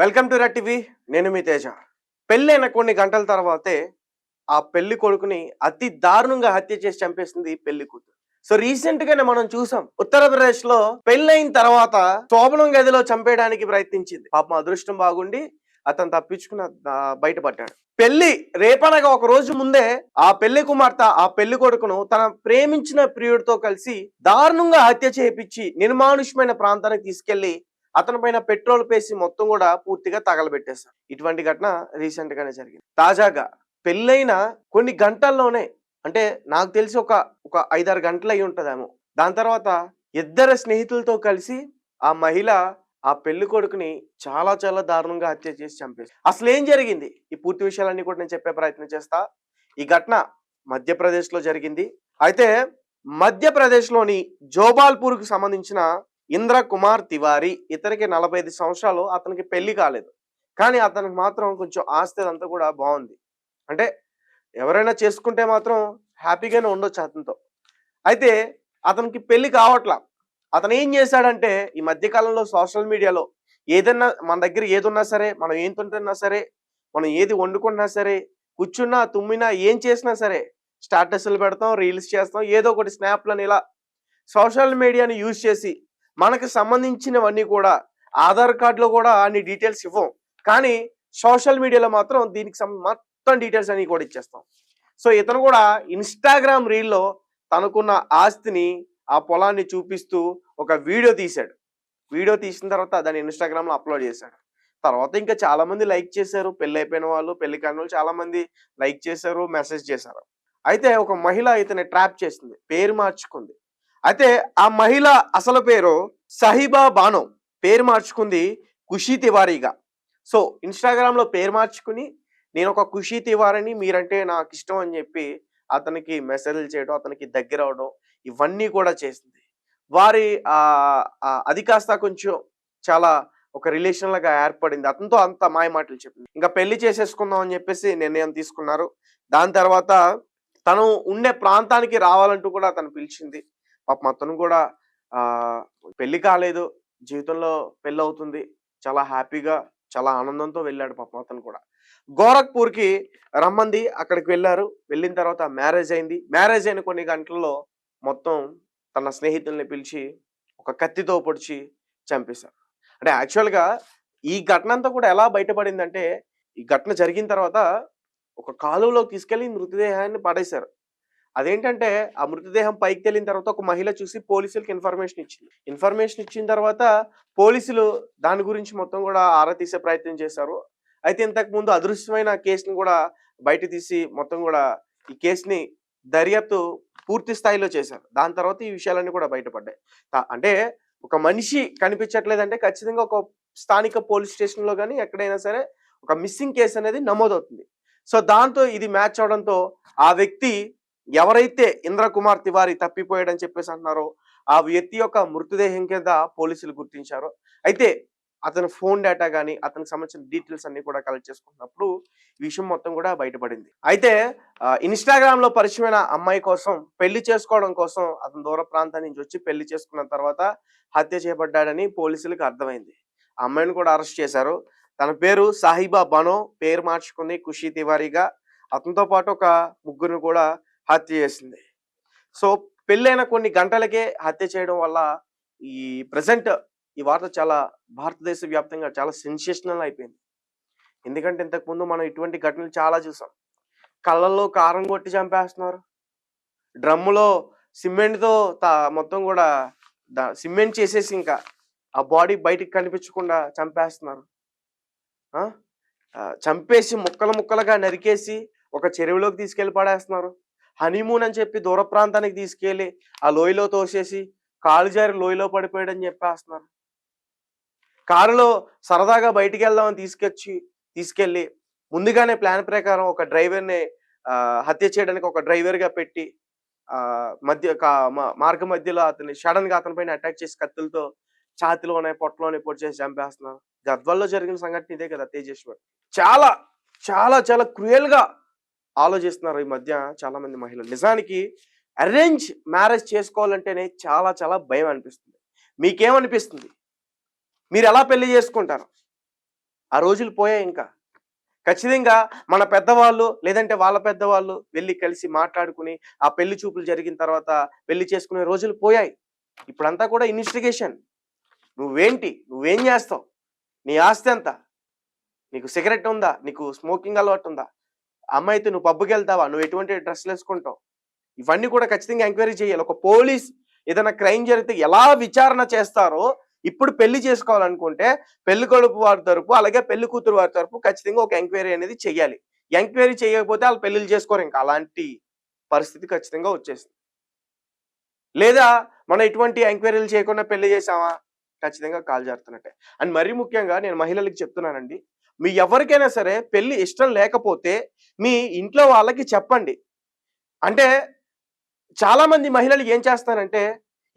Welcome to red TV. నేను మీ తేజ. పెళ్ళైన కొన్ని గంటల తర్వాతే ఆ పెళ్లి కొడుకుని అతి దారుణంగా హత్య చేసి చంపేసింది పెళ్లి కూతురు. సో రీసెంట్ గానే మనం చూసాం, ఉత్తరప్రదేశ్ లో పెళ్ళైన తర్వాత శోభనం గదిలో చంపేయడానికి ప్రయత్నించింది. పాపం అదృష్టం బాగుండి అతను తప్పించుకుని బయటపడ్డాడు. పెళ్లి రేపనగా ఒక రోజు ముందే ఆ పెళ్లి కుమార్తె ఆ పెళ్లి కొడుకును తన ప్రేమించిన ప్రియుడితో కలిసి దారుణంగా హత్య చేయించి నిర్మానుష్యమైన ప్రాంతానికి తీసుకెళ్లి అతని పైన పెట్రోల్ పేసి మొత్తం కూడా పూర్తిగా తగలబెట్టేశారు. ఇటువంటి ఘటన రీసెంట్ గానే జరిగింది. తాజాగా పెళ్ళైన కొన్ని గంటల్లోనే, అంటే నాకు తెలిసి ఒక ఒక 5-6 గంటలు అయి ఉంటదేమో, దాని తర్వాత ఇద్దరు స్నేహితులతో కలిసి ఆ మహిళ ఆ పెళ్లి కొడుకుని చాలా చాలా దారుణంగా హత్య చేసి చంపేసి. అసలు ఏం జరిగింది, ఈ పూర్తి విషయాలన్నీ కూడా నేను చెప్పే ప్రయత్నం చేస్తా. ఈ ఘటన మధ్యప్రదేశ్ లో జరిగింది. అయితే మధ్యప్రదేశ్ లోని జోబాల్పూర్ కు సంబంధించిన ఇంద్ర కుమార్ తివారీ, ఇతనికి 45 సంవత్సరాలు. అతనికి పెళ్లి కాలేదు, కానీ అతనికి మాత్రం కొంచెం ఆస్తి అంతా కూడా బాగుంది. అంటే ఎవరైనా చేసుకుంటే మాత్రం హ్యాపీగానే ఉండొచ్చు అతనితో. అయితే అతనికి పెళ్లి కావట్లా. అతను ఏం చేశాడంటే, ఈ మధ్య కాలంలో సోషల్ మీడియాలో ఏదన్నా మన దగ్గర ఏదున్నా సరే, మనం ఏం తింటున్నా సరే, మనం ఏది వండుకున్నా సరే, కూర్చున్నా తుమ్మినా ఏం చేసినా సరే స్టాటస్లు పెడతాం, రీల్స్ చేస్తాం, ఏదో ఒకటి స్నాప్లని, ఇలా సోషల్ మీడియాని యూజ్ చేసి మనకు సంబంధించినవన్నీ కూడా ఆధార్ కార్డులో కూడా అన్ని డీటెయిల్స్ ఇవ్వం, కానీ సోషల్ మీడియాలో మాత్రం దీనికి మొత్తం డీటెయిల్స్ అన్ని కూడా ఇచ్చేస్తాం. సో ఇతను కూడా ఇన్స్టాగ్రామ్ రీల్లో తనకున్న ఆస్తిని, ఆ పొలాన్ని చూపిస్తూ ఒక వీడియో తీశాడు. వీడియో తీసిన తర్వాత దాన్ని ఇన్స్టాగ్రామ్లో అప్లోడ్ చేశాడు. తర్వాత ఇంకా చాలా మంది లైక్ చేశారు. పెళ్లి అయిపోయిన వాళ్ళు, పెళ్లి కాని వాళ్ళు చాలా మంది లైక్ చేశారు, మెసేజ్ చేశారు. అయితే ఒక మహిళ ఇతని ట్రాప్ చేసింది, పేరు మార్చుకుంది. అయితే ఆ మహిళ అసలు పేరు సహిబా బానో, పేరు మార్చుకుంది ఖుషీ తివారీగా. సో ఇన్స్టాగ్రామ్ లో పేరు మార్చుకుని నేను ఒక ఖుషీ తివారీని, మీరంటే నాకు ఇష్టం అని చెప్పి అతనికి మెసేజ్లు చేయడం, అతనికి దగ్గర అవడం, ఇవన్నీ కూడా చేసింది. వారి అది కాస్త కొంచెం చాలా ఒక రిలేషన్ లాగా ఏర్పడింది. అతనితో అంత మాయ మాటలు చెప్పింది. ఇంకా పెళ్లి చేసేసుకుందాం అని చెప్పేసి నిర్ణయం తీసుకున్నారు. దాని తర్వాత తను ఉండే ప్రాంతానికి రావాలంటూ కూడా అతను పిలిచింది. పాపం అతను కూడా పెళ్లి కాలేదు, జీవితంలో పెళ్ళి అవుతుంది, చాలా హ్యాపీగా చాలా ఆనందంతో వెళ్ళాడు. పాపం అతను కూడా గోరఖ్పూర్కి రమ్మంది, అక్కడికి వెళ్ళారు. వెళ్ళిన తర్వాత మ్యారేజ్ అయింది. మ్యారేజ్ అయిన కొన్ని గంటల్లో మొత్తం తన స్నేహితుల్ని పిలిచి ఒక కత్తితో పొడిచి చంపేశారు. అంటే యాక్చువల్గా ఈ ఘటన అంతా కూడా ఎలా బయటపడిందంటే, ఈ ఘటన జరిగిన తర్వాత ఒక కాలువలోకి తీసుకెళ్లి మృతదేహాన్ని పడేశారు. అదేంటంటే ఆ మృతదేహం పైకి తేలిన తర్వాత ఒక మహిళ చూసి పోలీసులకు ఇన్ఫర్మేషన్ ఇచ్చింది. ఇన్ఫర్మేషన్ ఇచ్చిన తర్వాత పోలీసులు దాని గురించి మొత్తం కూడా ఆరా తీసే ప్రయత్నం చేశారు. అయితే ఇంతకు ముందు అదృశ్యమైన కేసుని కూడా బయట తీసి మొత్తం కూడా ఈ కేసుని దర్యాప్తు పూర్తి స్థాయిలో చేశారు. దాని తర్వాత ఈ విషయాలన్నీ కూడా బయటపడ్డాయి. అంటే ఒక మనిషి కనిపించట్లేదంటే ఖచ్చితంగా ఒక స్థానిక పోలీస్ స్టేషన్లో కానీ ఎక్కడైనా సరే ఒక మిస్సింగ్ కేసు అనేది నమోదవుతుంది. సో దాంతో ఇది మ్యాచ్ అవడంతో ఆ వ్యక్తి ఎవరైతే ఇంద్ర కుమార్ తివారీ తప్పిపోయాడని చెప్పేసి అంటున్నారో ఆ వ్యక్తి యొక్క మృతదేహం కింద పోలీసులు గుర్తించారు. అయితే అతని ఫోన్ డేటా కానీ అతనికి సంబంధించిన డీటెయిల్స్ అన్ని కూడా కలెక్ట్ చేసుకున్నప్పుడు ఈ విషయం మొత్తం కూడా బయటపడింది. అయితే ఇన్స్టాగ్రామ్ లో పరిచయమైన అమ్మాయి కోసం పెళ్లి చేసుకోవడం కోసం అతను దూర ప్రాంతం నుంచి వచ్చి పెళ్లి చేసుకున్న తర్వాత హత్య చేయబడ్డాడని పోలీసులకు అర్థమైంది. ఆ అమ్మాయిని కూడా అరెస్ట్ చేశారు. తన పేరు సాహిబా బానో, పేరు మార్చుకుంది ఖుషీ తివారీగా. అతనితో పాటు ఒక ముగ్గురిని కూడా హత్య చేసింది. సో పెళ్ళైన కొన్ని గంటలకే హత్య చేయడం వల్ల ఈ ప్రజెంట్ ఈ వార్త చాలా భారతదేశ వ్యాప్తంగా చాలా సెన్సేషనల్ అయిపోయింది. ఎందుకంటే ఇంతకు ముందు మనం ఇటువంటి ఘటనలు చాలా చూసాం. కళ్ళల్లో కారం కొట్టి చంపేస్తున్నారు, డ్రమ్ములో సిమెంట్తో మొత్తం కూడా సిమెంట్ చేసేసి ఇంకా ఆ బాడీ బయటికి కనిపించకుండా చంపేస్తున్నారు. చంపేసి ముక్కలు ముక్కలుగా నరికేసి ఒక చెరువులోకి తీసుకెళ్లి పడేస్తున్నారు. హనీమూన్ అని చెప్పి దూర ప్రాంతానికి తీసుకెళ్లి ఆ లోయలో తోసేసి కాలు జారి లోయలో పడిపోయాడని చెప్పేస్తున్నారు. కారులో సరదాగా బయటికి వెళ్దామని తీసుకెళ్లి ముందుగానే ప్లాన్ ప్రకారం ఒక డ్రైవర్ని హత్య చేయడానికి ఒక డ్రైవర్ గా పెట్టి మార్గ మధ్యలో అతన్ని సడన్ గా అతని పైన అటాక్ చేసి కత్తులతో ఛాతిలోనే పొట్టలోనే పొడి చేసి చంపేస్తున్నారు. గద్వాల్లో జరిగిన సంఘటన ఇదే కదా తేజేశ్వర్. చాలా చాలా చాలా క్రూయల్ గా ఆలోచిస్తున్నారు ఈ మధ్య చాలా మంది మహిళలు. నిజానికి అరేంజ్ మ్యారేజ్ చేసుకోవాలంటేనే చాలా చాలా భయం అనిపిస్తుంది. మీకేమనిపిస్తుంది? మీరు ఎలా పెళ్లి చేసుకుంటారు? ఆ రోజులు పోయాయి ఇంకా. ఖచ్చితంగా మన పెద్దవాళ్ళు లేదంటే వాళ్ళ పెద్దవాళ్ళు వెళ్లి కలిసి మాట్లాడుకుని, ఆ పెళ్లి చూపులు జరిగిన తర్వాత పెళ్లి చేసుకునే రోజులు పోయాయి. ఇప్పుడంతా కూడా ఇన్వెస్టిగేషన్. నువ్వేంటి? నువ్వేం జేస్తావు? నీ ఆస్తి ఎంత? నీకు సిగరెట్ ఉందా? నీకు స్మోకింగ్ అలవాటు ఉందా? అమ్మాయితో నువ్వు పబ్‌కెళ్తావా? నువ్వు ఎటువంటి డ్రెస్సులేసుకుంటావు? ఇవన్నీ కూడా ఖచ్చితంగా ఎంక్వైరీ చేయాలి. ఒక పోలీస్ ఏదైనా క్రైమ్ జరిగితే ఎలా విచారణ చేస్తారో, ఇప్పుడు పెళ్లి చేసుకోవాలనుకుంటే పెళ్లి కొడుకు వారి తరపు, అలాగే పెళ్లి కూతురు వారి తరపు ఖచ్చితంగా ఒక ఎంక్వైరీ అనేది చెయ్యాలి. ఎంక్వైరీ చేయకపోతే ఆళ్ళు పెళ్లిళ్లు చేసుకోరింక. అలాంటి పరిస్థితి ఖచ్చితంగా వచ్చేసింది. లేదా మనం ఎటువంటి ఎంక్వైరీలు చేయకుండా పెళ్లి చేసామా? ఖచ్చితంగా కాలు జారుతున్నట్టే. అండ్ మరీ ముఖ్యంగా నేను మహిళలకి చెప్తున్నానండి. మీ ఎవరికైనా సరే పెళ్లి ఇష్టం లేకపోతే మీ ఇంట్లో వాళ్ళకి చెప్పండి. అంటే చాలా మంది మహిళలు ఏం చేస్తారంటే,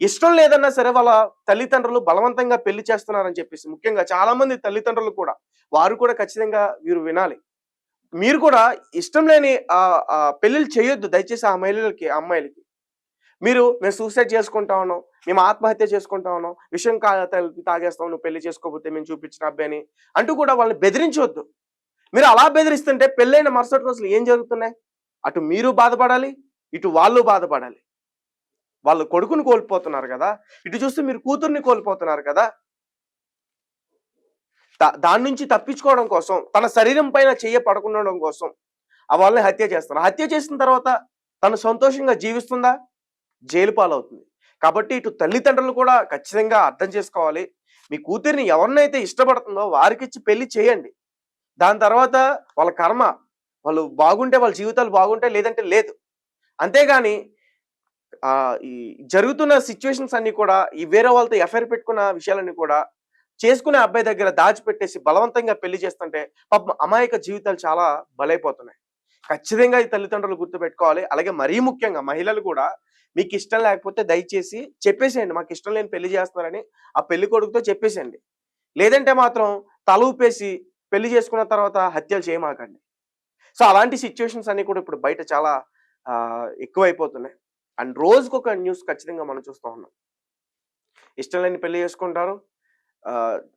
ఇష్టం లేదన్నా సరే వాళ్ళ తల్లిదండ్రులు బలవంతంగా పెళ్లి చేస్తున్నారని చెప్పేసి, ముఖ్యంగా చాలా మంది తల్లిదండ్రులు కూడా, వారు కూడా ఖచ్చితంగా వీరు వినాలి. మీరు కూడా ఇష్టం లేని పెళ్లిలు చేయొద్దు దయచేసి ఆ మహిళలకి, ఆ అమ్మాయిలకి. మేము సూసైడ్ చేసుకుంటా ఉన్నాం, మేము ఆత్మహత్య చేసుకుంటా ఉన్నాం, విషం తాగేస్తాం నువ్వు పెళ్లి చేసుకోకపోతే మేము చూపించిన అబ్బాయిని అంటూ కూడా వాళ్ళని బెదిరించొద్దు. మీరు అలా బెదిరిస్తుంటే పెళ్ళైన మరుసటి రోజులు ఏం జరుగుతున్నాయి? అటు మీరు బాధపడాలి, ఇటు వాళ్ళు బాధపడాలి. వాళ్ళు కొడుకుని కోల్పోతున్నారు గదా! ఇటు చూస్తే మీరు కూతుర్ని కోల్పోతున్నారు కదా! దాని నుంచి తప్పించుకోవడం కోసం, తన శరీరం పైన చెయ్య పడకుండడం కోసం వాళ్ళని హత్య చేస్తున్నారు. హత్య చేసిన తర్వాత తను సంతోషంగా జీవిస్తుందా? జైలు పాలవుతుంది. కాబట్టి ఇటు తల్లిదండ్రులు కూడా ఖచ్చితంగా అర్థం చేసుకోవాలి. మీ కూతురిని ఎవరినైతే ఇష్టపడుతుందో వారికిచ్చి పెళ్లి చేయండి. దాని తర్వాత వాళ్ళ కర్మ. వాళ్ళు బాగుంటే వాళ్ళ జీవితాలు బాగుంటాయి. లేదంటే లేదు. అంతేగాని ఈ జరుగుతున్న సిట్యుయేషన్స్ అన్నీ కూడా ఈ వేరే వాళ్ళతో ఎఫైర్ పెట్టుకున్న విషయాలన్నీ కూడా చేసుకునే అబ్బాయి దగ్గర దాచిపెట్టేసి బలవంతంగా పెళ్లి చేస్తుంటే పాపం అమాయక జీవితాలు చాలా బలైపోతున్నాయి. ఖచ్చితంగా ఈ తల్లిదండ్రులు గుర్తుపెట్టుకోవాలి. అలాగే మరీ ముఖ్యంగా మహిళలు కూడా మీకు ఇష్టం లేకపోతే దయచేసి చెప్పేసేయండి. మాకు ఇష్టం లేని పెళ్లి చేస్తున్నారని ఆ పెళ్లి కొడుకుతో చెప్పేసేయండి. లేదంటే మాత్రం తల ఊపేసి పెళ్లి చేసుకున్న తర్వాత హత్యలు చేయమాకండి. సో అలాంటి సిట్యుయేషన్స్ అన్ని కూడా ఇప్పుడు బయట చాలా ఎక్కువైపోతున్నాయి. అండ్ రోజుకొక న్యూస్ ఖచ్చితంగా మనం చూస్తా ఉన్నాం. ఇష్టం లేని పెళ్లి చేసుకుంటారు.